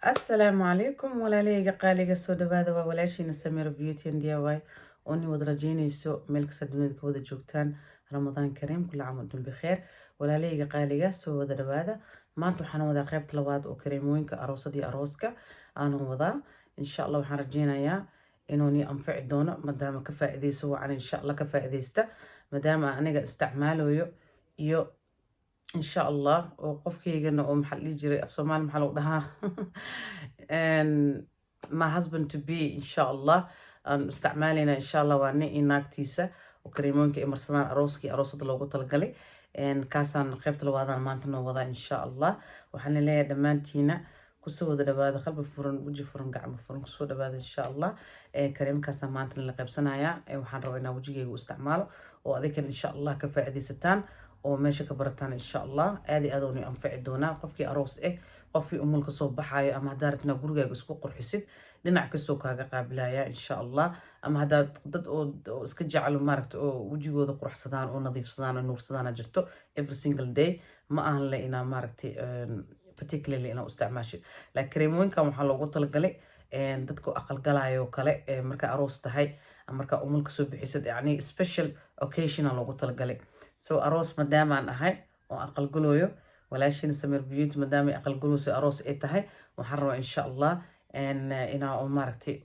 السلام عليكم ولا لي قالي سو هذا ولاashina Samira Beauty and DIY oni wada rajeynayso meel kasta dunida ka wada joogtaan Ramadaan Kareem kula caam dun bixeer walaalayga qaaliga soo wada dhawaada maanta waxaan wada qaybta labaad oo kareemooyinka aroosadii arooska aan wada insha Allah waxaan rajeynayaa inuu ni anfaci doono maadaama ka faa'iideyso waan insha Allah ka faa'iideysta maadaama aniga isticmaalayo iyo إن شاء الله وقفكي جنا ومحل يجري في صومال محل ده and my husband to be إن شاء الله استعمالنا إن شاء الله واني إنك تيسا وكريمون كإمرسنا أروسكي أروسة لو قلت القلي and كاسان خيبت الوضع مانتنا وضع إن شاء الله وحنا ليه دمانتينا كسو ده بعد خلب فرن وجي فرن قاعد فرن كسو ده بعد إن شاء الله كريم كاسان مانتنا اللي قبسنا يا وحنا روينا وجي واستعماله وذيك إن شاء الله كفاءة دي ستان وماشي كبرتان إن شاء الله هذه أدوني أنفع دونا قفكي أروس قفي أمك صوب بحايا أما هدارتنا جورجا جسكو قرحسد لنعكسو كاجا قابلايا إن شاء الله أما هدا ضد أو اسكجع على ماركت أو وجيو ذا قرح صدان أو نظيف صدان أو نور صدان جرتو every single day ما أهل لقينا ماركتي particularly أنا استعماشي لكن كريموين كانوا حلو قلت لقلي dadku aqal galaayo kale marka aroos tahay marka umulka soo bixisad yani special occasion loogu talagalay so aroos maadaama aan ahay oo aqal galooyo walaashina Samir Beauty maadaama aqal galooso aroos ay tahay waxaan rabaa insha Allah inaa oo maaragtay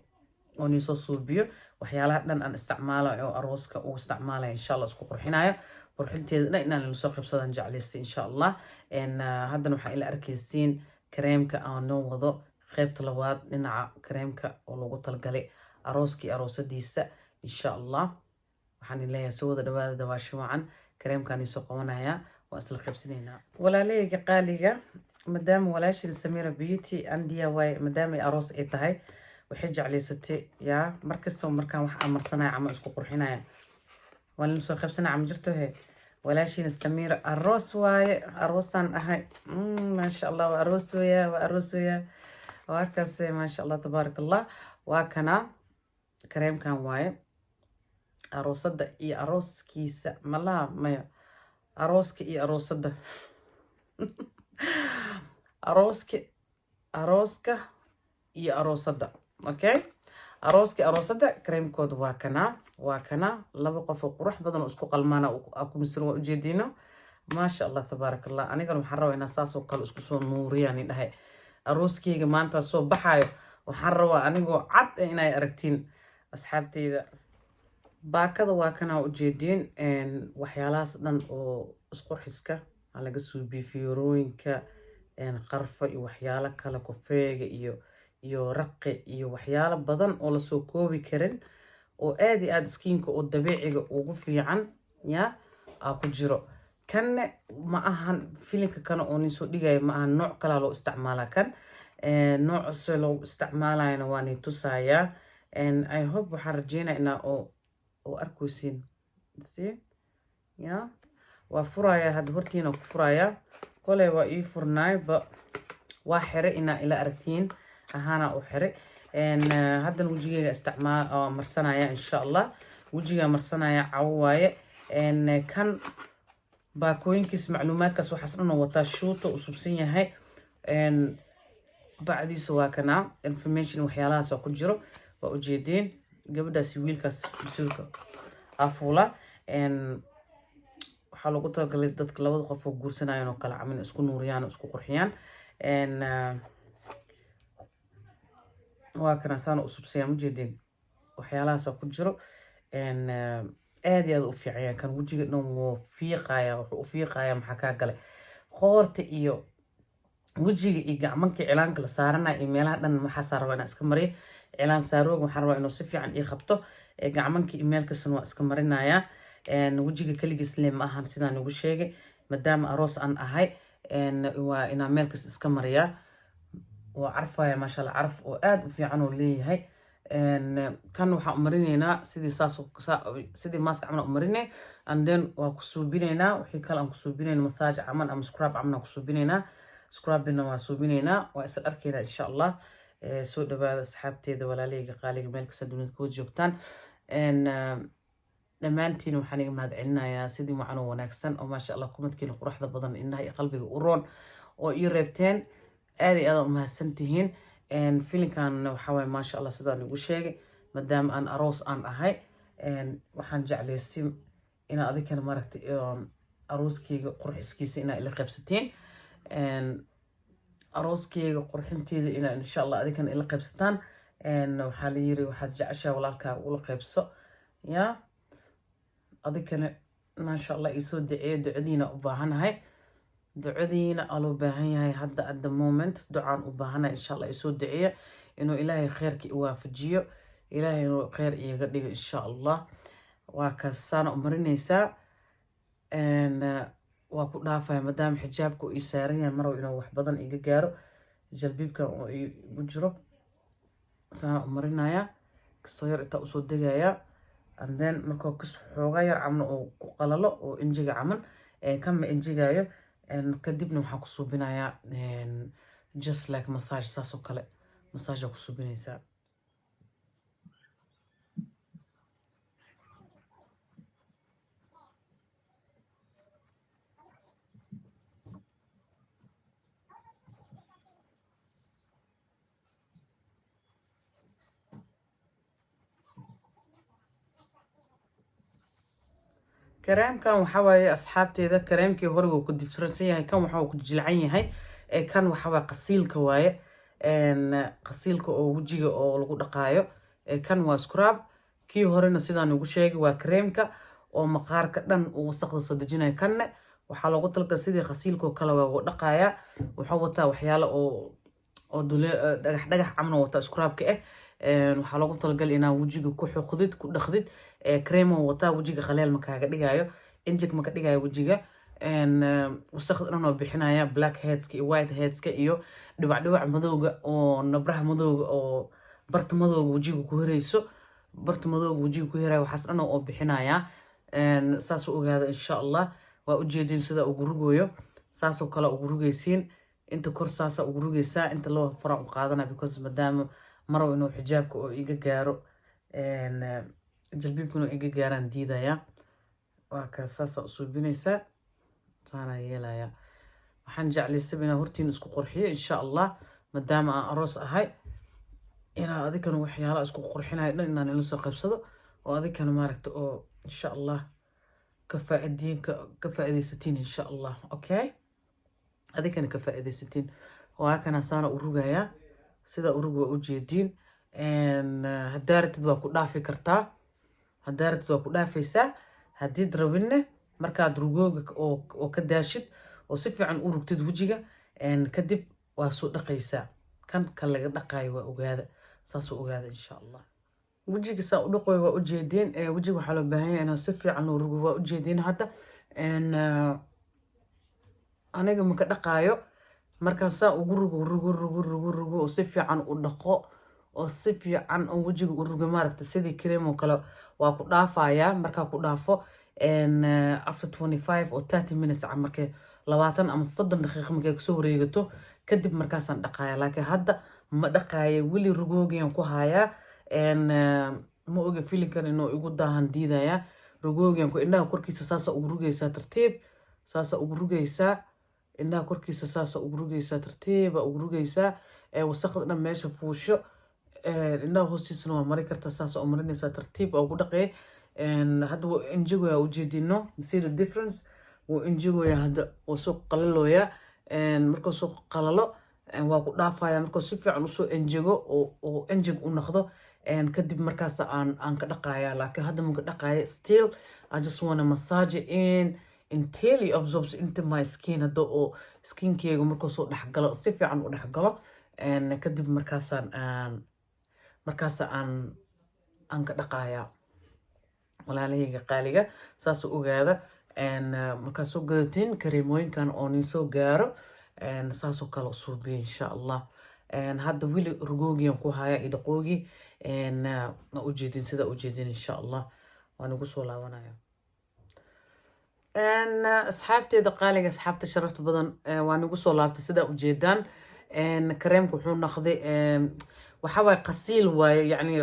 oo ni soo suubiyo waxyaalaha dhan aan isticmaalayo oo arooska uu isticmaalayo insha Allah isku qurxinayo qurxinteedana inaan la soo qabsadan jeclaysta insha Allah haddana waxaa ila arkaysiin kareemka aan noo wado qaybta labaad dhinaca kareemka oo lagu talgalay arooskii aroosadiisa insha Allah waxaan leeyahay soo wada dhawaada dawaasho wacan kareemkan isoo qabanaya waa isla qaybsanaynaa walaalayga qaaliga maadaama walaashii Samira Beauty and DIY maadaama aroos ay tahay waxay jeclaysatay yaa markasta markaan wax amarsanay ama isku qurxinaya waan soo qaybsanaa am jirto he walaashii Samira aroos waaye aroosan ahay ma sha Allah waa aroos weeyaa وهكذا ما شاء الله تبارك الله وكنا كريم كان واي أروسدة إي أروس كيسة ملا ما أروسك إي أروسدة أروسك إي أروسدة أوكي أروسدة كريم كود وكنا لبقى فوق روح بدن أسكو قلمانا أكو مسروا جدينا ما شاء الله تبارك الله أنا قالوا محروا إن أساس وقال أسكو نوري يعني ده aroskeyga maanta soo baxayo waxaan rabaa anigoo cad inay aragtiin asxaabteyda baakada waa kana u jeedin waxyaalahaas dhan oo isqurxiska laga suubiyo fiirooyinka qarfa iyo waxyaalo kale kofeega iyo raqi iyo waxyaalo badan oo la soo koobi karin oo aad skinka oo dabiiciga ugu fiican ya ku jiro kan ma ahan filinka kana oo ni soo dhigay ma ahan nooc kala loo isticmaala kan nooc soo loo isticmaalayna waa ni tusaya and I hope waxaan rajeynaynaa oo arkaysiin see ya waa furaya had hortiina ku furaya kole waa ii furnaay ba waa xire ina ila aragtiin ahana oo xire and haddan wajigayga isticmaal marsanaya insha Allah wajiga marsanaya cawaaye and kan باكوينكس معلومات كاس وحسنا وطا شوطة وسبسين هاي ان بعدي سوا كنا information وحيالها سوا كجرو وأجيدين قبل دا سويل كاس بسوكا أفولا ان حالو قلت قلت دادك لابد قفو قرسنا ينو كلا عمين اسكو نوريان اسكو قرحيان ان واكنا سانو وسبسين مجيدين وحيالها سوا كجرو ان aad u fiican kan wajiga dhan wuu fiiqaya wuxuu fiiqaya maxaa ka galay qoorta iyo wajiga iyo gacmanka cilaanka la saarana emailha dhan waxa saarwana iska mariyo cilaan saaroog waxa rabaa inuu si fiican ii qabto gacmanka emailkiisana waa iska marinaya wajiga kaligiis leem ahan sidaan ugu sheegay maadaama aroos aan ahay waa ina emailkiis iska mariya waa carfaya ma sha Allah carf oo aad u fiican oo leeyahay كان وحا أمرينينا سيدي ماسك عمنا أمريني and then وكسوبينينا وحي كالا كسوبينينا مساج عمنا أم سكراب عمنا كسوبينينا سكراب بينا وسوبينينا وإسر أركينا إن شاء الله سوء دبا سحابتي ذا ولا ليك قالي مالك سدوني كود جوكتان dhammaantiin waxaan iga mahadcelinayaa sidii wacan oo wanaagsan oo maasha allah kumadkiina quruxda badan indhaha iyo qalbiga u roon oo ii reebteen aad iyo aad u mahadsantihiin filinkan waxaa waaye maasha allah sidaan igu sheegay maadaama aan aroos aan ahay waxaan jeclaystay inaa adikana maaragtay arooskeyga qurxiskiisa inaa ila qaybsatiin arooskeyga qurxinteeda inaa insha allah adikana ila qaybsataan waxaa la yiri waxaad jeceshaa walaalkaaga ula qaybso yaa adikana maasha allah isoo duceeyo ducadiina u baahanahay ducadiina aloo baahan yahay hadda at the moment ducaan u baahanahay insha allah isoo duceeya inuu ilaahay kheyrka i waafajiyo ilaahay inuu kheyr iiga dhigo insha allah waa kaasaana u marinaysaa waa ku dhaafaya maadaama xijaabka uu ii saaran yahay marow inuu wax badan iga gaaro jalbiibkan oo igu jiro saana u marinaya kastoo yar intaa usoo degayaa and then markuu xoogaa yar camal oo ku qalalo oo injiga camal kama injigayo kadibna waxaan ku suubinayaa just like massage saasoo kale massage ku suubinaysaa kareemkan waxaa waaye asxaabteeda kareemkii hore wuu ku difransan yahay kan waxa uu ku jilcan yahay kan waxa waa qasiilka waaye qasiilka oo wejiga oo lagu dhaqaayo kan waa scrub kii horena sidaan ugu sheegay waa kareemka oo maqaarka dhan uu wasaqda soo dejinayo kanne waxaa loogu talagalay sidii qasiilka oo kale waa ugu dhaqaaya wuxuu wataa waxyaalo oo dhagax camal wataa scrubka waxaa loogu talagalay inaa wejiga ku xoqdid ku dhaqdid كريمه وطا وجهك خلال مكاغا دغايو انجك مكا دغايو وجهك wasaqda dhan oo bixinaya black heads ki white heads ka iyo dhibac madowga oo nabraha madowga oo barta madowga wajiga ku hirayso barta madowga wajiga ku hiray waxaas dhan oo bixinaya saas u ogaada insha Allah waa u jeedin sida ugu rugooyo saas oo kale ugu rugaysiin inta kor saasa ugu rugaysa inta loo fara u qaadana because madama maro inuu xijaabka oo iga gaaro jalbiibkuna iga gaaraan diidaya waa ka saasa u suubinaysa saana yeelaya waxaan jeclaystay inaan hortiin isku qurxiyo insha Allah madama aan aroos ahay inaan adikana waxyaalo isku qurxinayo dhan inaan ila soo qaybsado oo adikana maaragta oo insha Allah ka faa'iideysatiin insha Allah okay adikana ka faa'iideysatiin waa kana saana u rugaya sida u rugo u jeedin hadaaratid waa ku dhaafi kartaa hadaaratid waa ku dhaafaysaa haddii rabinne markaad rugooga oo ka daashid oo si fiican u rugtid wejiga kadib waa soo dhaqaysaa kan laga dhaqaayo waa ogaada saas u ogaada insha Allah wejiga saa u dhaqooyo waa u jeedin wejiga waxaa loo baahan yahay inaan si fiican loo rugo waa u jeedin hadda aniga maka dhaqaayo markaan saa ugu rugo oo si fiican u dhaqo oo si fiican oo wejiga u rugo maaragta sidii cream oo kale waa ku dhaafaya markaa ku dhaafo after 25 or 30 minutes markay 20 ama 30 daqiiqo markay kusoo wareegato kadib markaasaan dhaqaaya laakiin hadda ma dhaqaayo weli rugoogiyan ku hayaa ma oga filinkan inuu igu daahan diidaya rugoogiyan ku indhaha korkiisa saasa ugu rugaysaa tartiib saasa ugu rugaysaa indhaha korkiisa saasa ugu rugaysaa tartiiba ugu rugaysaa wasaqda dhan meesha fuusho indhaha hoostiisana waa mari kartaa saasa u marinaysaa tartiib oo ugu dhaqee hadda wuu enjigoya ujeedino see the difference wuu enjigoya hadda wuu soo qalalooya markuu soo qalalo waa ku dhaafaya markuu si fiican usoo enjigo oo enjig u noqdo kadib markaas aan ka dhaqaaya laakiin hadda maka dhaqaaya still I just want to massage it in until it absorbs into my skin hadda oo skinkeyga markuu soo dhexgalo si fiican u dhexgalo kadib markaas aan ka dhaqaaya walaalahayga qaaliga saas u ogaada markaad soo gadatiin kareemooyinkan oo nin soo gaaro saasoo kale suubiya insha Allah hadda wili rugoogiyan ku haya idhaqoogi na ujeedin sida ujeedin insha Allah waan ugu soo laabanaya asxaabteeda qaaliga asxaabta sharafta badan waan ugu soo laabtay sida ujeedaan kareemka wuxuu noqday waxa waaye qasiil waaye yani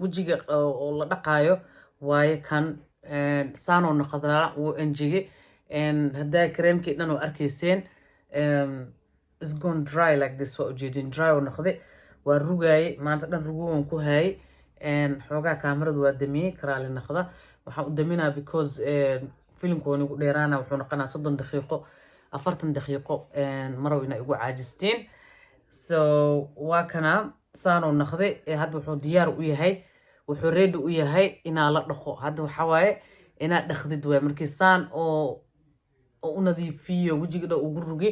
wejiga oo la dhaqaayo waaye kan saanoo noqdaa wuu enjigi haddaa kareemkii dhan oo arkayseen is gone dry like this waa ujeedin dry oo noqday waa rugaayay maanta dhan ruguwan ku hayay xoogaa kaamaradu waa damiyey karaali noqda waxaan u daminaa because filimku waa nigu dheeraana wuxuu noqonaa 30 daqiiqo 40 daqiiqo marow ina igu caajisteen so waa kana saanoo noqday hadda wuxuu diyaar u yahay wuxuu ready u yahay inaa la dhaqo hadda waxa waaye inaad dhaqdid waay markii saan oo u nadiifiyo wejiga dhan ugu rugi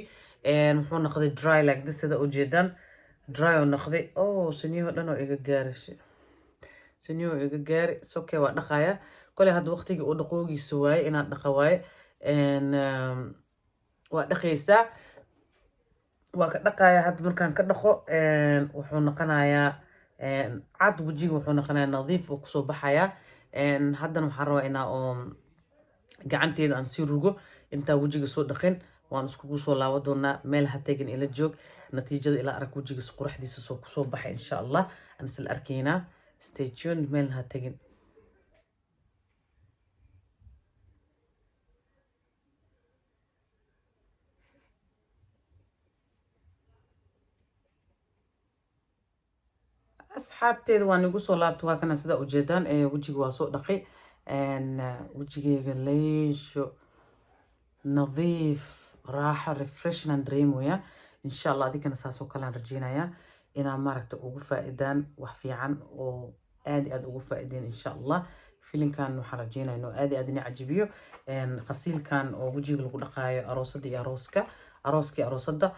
wuxuu noqday dry like this sida ujeedaan dry oo noqday siniyo dhan oo iga gaarishay siniyo iga gaari soke waa dhaqaya kole hadda waqtigii uu dhaqoogiisa waaye inaad dhaqa waaye waa dhaqaysaa waa ka dhaqaya hadda markaan ka dhaqo wuxuu noqonayaa cad wejiga wuxuu noqonayaa nadiif oo kusoo baxaya haddana waxaan rabaa inaa oo gacanteeda aan sii rugo intaa wejiga soo dhaqin waan iskugu soo laaban doonaa meel ha tegin ila joog natiijada ila arag wejigiisa quruxdiisa soo kusoo baxay insha allah aan isla arkaynaa stay tuned meel ha tegin asxaabteeda waan igu soo laabta waa kana sida ujeedaan wejiga waa soo dhaqay wejigeyga leysho nadiif raaxo refreshnan dareemaya insha allah adigana saasoo kalean rajeynaya inaa maaragta ugu faa'iidaan wax fiican oo aad ugu faa'iideen insha allah filinkan waxaan rajeynaya inuu aad ina cajibiyo qasiilkan oo wejiga lagu dhaqaayo aroosada iyo arooskii aroosada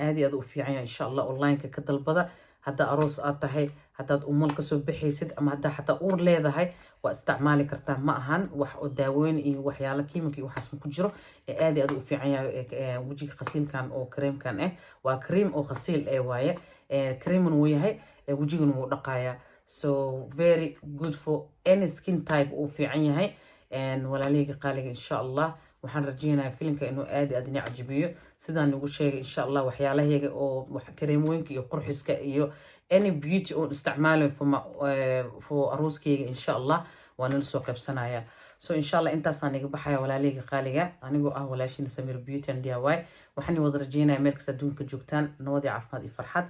aad u fiican yahay insha allah online-ka ka dalbada hadda aroos aad tahay haddaad umal kasoo baxaysid ama haddaa xataa uur leedahay waa isticmaali kartaa ma ahan wax oo daaweyn iyo waxyaalo kiimika iyo waxaas ku jiro aad u fiican yahay wejiga qasiilkan oo kareemkan waa kareem oo qasiil waaye kareeman wuu yahay wejigana wuu dhaqayaa so very good for any skin type uu fiican yahay walaalahayga qaaliga insha allah waxaan rajeynayaa filimka inuu aad ina cajibiyo sidaan ugu sheegay insha allah waxyaalaheega oo kareemooyinka iyo qurxiska iyo any beauty oo isticmaalayo for arooskeyga insha allah waan la soo qaybsanaya so insha allah intaasaan iga baxaya walaalahayga qaaliga anigoo ah walaashina Samir Beauty and DIY waxaan wada rajeynayaa meel kasta adduunka joogtaan nabad iyo caafimaad iyo farxad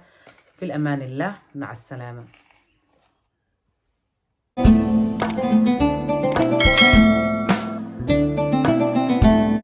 في الأمان الله مع السلامة.